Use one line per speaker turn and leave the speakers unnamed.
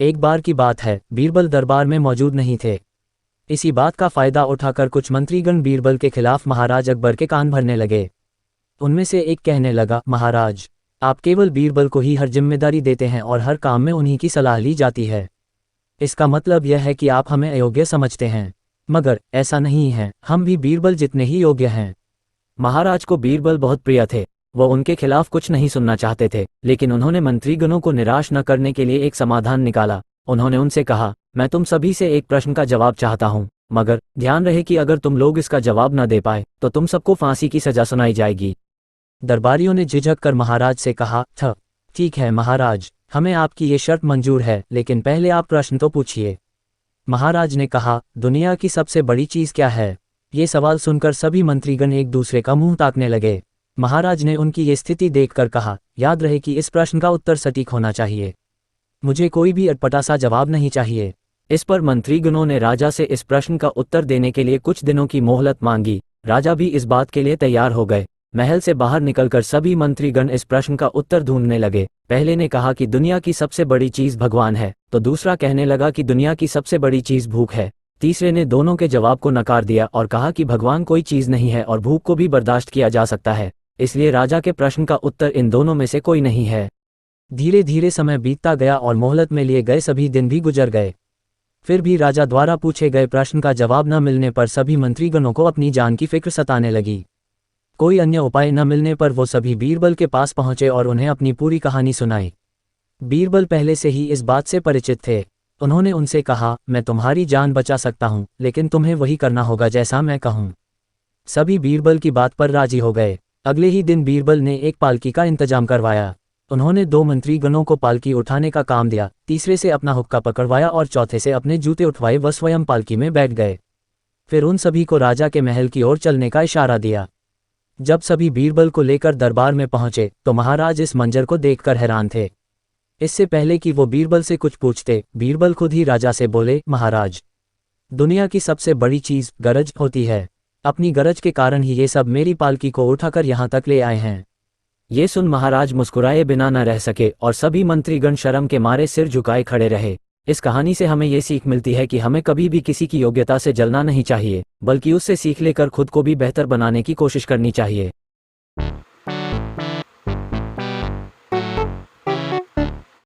एक बार की बात है, बीरबल दरबार में मौजूद नहीं थे। इसी बात का फायदा उठाकर कुछ मंत्रीगण बीरबल के खिलाफ महाराज अकबर के कान भरने लगे। उनमें से एक कहने लगा, महाराज, आप केवल बीरबल को ही हर जिम्मेदारी देते हैं और हर काम में उन्हीं की सलाह ली जाती है। इसका मतलब यह है कि आप हमें अयोग्य समझते हैं। मगर ऐसा नहीं है, हम भी बीरबल जितने ही योग्य हैं।
महाराज को बीरबल बहुत प्रिय थे। वो उनके खिलाफ कुछ नहीं सुनना चाहते थे, लेकिन उन्होंने मंत्रीगणों को निराश न करने के लिए एक समाधान निकाला। उन्होंने उनसे कहा, मैं तुम सभी से एक प्रश्न का जवाब चाहता हूँ, मगर ध्यान रहे कि अगर तुम लोग इसका जवाब न दे पाए तो तुम सबको फांसी की सजा सुनाई जाएगी।
दरबारियों ने झिझक कर महाराज से कहा, ठीक है महाराज, हमें आपकी ये शर्त मंजूर है, लेकिन पहले आप प्रश्न तो पूछिए। महाराज ने कहा, दुनिया की सबसे बड़ी चीज़ क्या है? ये सवाल सुनकर सभी मंत्रीगण एक दूसरे का मुंह ताकने लगे। महाराज ने उनकी ये स्थिति देखकर कहा, याद रहे कि इस प्रश्न का उत्तर सटीक होना चाहिए। मुझे कोई भी अटपटा सा जवाब नहीं चाहिए।
इस पर मंत्रीगणों ने राजा से इस प्रश्न का उत्तर देने के लिए कुछ दिनों की मोहलत मांगी। राजा भी इस बात के लिए तैयार हो गए। महल से बाहर निकलकर सभी मंत्रीगण इस प्रश्न का उत्तर ढूंढने लगे। पहले ने कहा कि दुनिया की सबसे बड़ी चीज भगवान है, तो दूसरा कहने लगा कि दुनिया की सबसे बड़ी चीज भूख है। तीसरे ने दोनों के जवाब को नकार दिया और कहा कि भगवान कोई चीज नहीं है और भूख को भी बर्दाश्त किया जा सकता है, इसलिए राजा के प्रश्न का उत्तर इन दोनों में से कोई नहीं है।
धीरे धीरे समय बीतता गया और मोहलत में लिए गए सभी दिन भी गुजर गए। फिर भी राजा द्वारा पूछे गए प्रश्न का जवाब न मिलने पर सभी मंत्रीगणों को अपनी जान की फिक्र सताने लगी। कोई अन्य उपाय न मिलने पर वो सभी बीरबल के पास पहुंचे और उन्हें अपनी पूरी कहानी सुनाई। बीरबल पहले से ही इस बात से परिचित थे। उन्होंने उनसे कहा, मैं तुम्हारी जान बचा सकता हूं, लेकिन तुम्हें वही करना होगा जैसा मैं कहूं। सभी बीरबल की बात पर राजी हो गए। अगले ही दिन बीरबल ने एक पालकी का इंतजाम करवाया। उन्होंने 2 मंत्रीगणों को पालकी उठाने का काम दिया, तीसरे से अपना हुक्का पकड़वाया और चौथे से अपने जूते उठवाए व स्वयं पालकी में बैठ गए। फिर उन सभी को राजा के महल की ओर चलने का इशारा दिया। जब सभी बीरबल को लेकर दरबार में पहुंचे तो महाराज इस मंजर को देखकर हैरान थे। इससे पहले कि वो बीरबल से कुछ पूछते, बीरबल खुद ही राजा से बोले, महाराज, दुनिया की सबसे बड़ी चीज गरज होती है। अपनी गरज के कारण ही ये सब मेरी पालकी को उठाकर यहाँ तक ले आए हैं।
ये सुन महाराज मुस्कुराए बिना न रह सके और सभी मंत्रीगण शर्म के मारे सिर झुकाए खड़े रहे। इस कहानी से हमें ये सीख मिलती है कि हमें कभी भी किसी की योग्यता से जलना नहीं चाहिए, बल्कि उससे सीख लेकर खुद को भी बेहतर बनाने की कोशिश करनी चाहिए।